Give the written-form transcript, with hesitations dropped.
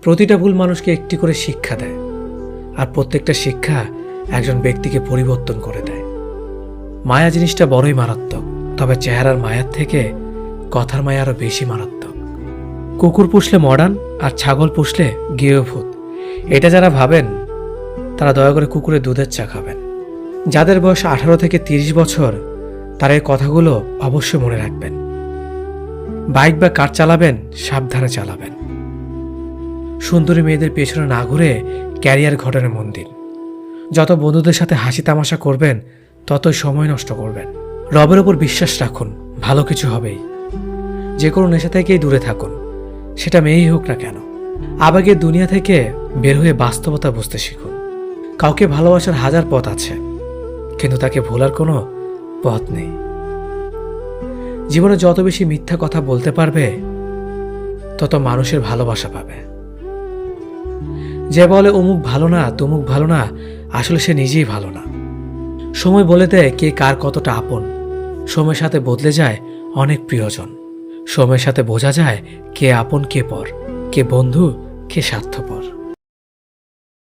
প্রতিটা ভুল মানুষকে একটি করে শিক্ষা দেয়, আর প্রত্যেকটা শিক্ষা একজন ব্যক্তিকে পরিবর্তন করে দেয়। মায়া জিনিসটা বড়ই মারাত্মক, তবে চেহারার মায়ার থেকে কথার মায়া আরো বেশি মারাত্মক। কুকুর পুষলে মডার্ন আর ছাগল পুষলে গৃহভূত, এটা যারা ভাবেন তারা দয়া করে কুকুরের দুধের চা খাবেন। যাদের বয়স 18 থেকে 30 বছর তারা এই কথাগুলো অবশ্যই মনে রাখবেন। বাইক বা কার চালাবেন সাবধানে চালাবেন। সুন্দরী মেয়েদের পেছনে না ঘুরে ক্যারিয়ার ঘটনে মন দিন। যত বন্ধুদের সাথে হাসি তামাশা করবেন ততই সময় নষ্ট করবেন। রবের ওপর বিশ্বাস রাখুন, ভালো কিছু হবেই। যে কোনো নেশা থেকেই দূরে থাকুন, সেটা মেয়েই হোক না কেন। আবেগের দুনিয়া থেকে বের হয়ে বাস্তবতা বুঝতে শিখুন। কাউকে ভালোবাসার হাজার পথ আছে, কিন্তু তাকে ভোলার কোনো পথ নেই। জীবনে যত বেশি মিথ্যা কথা বলতে পারবে তত মানুষের ভালোবাসা পাবে। যে বলে অমুক ভালো না তমুক ভালো না, আসলে সে নিজেই ভালো না। সময় বলে দেয় কে কার কতটা আপন। সময়ের সাথে বদলে যায় অনেক প্রিয়জন। সময়ের সাথে বোঝা যায় কে আপন কে পর, কে বন্ধু কে স্বার্থপর।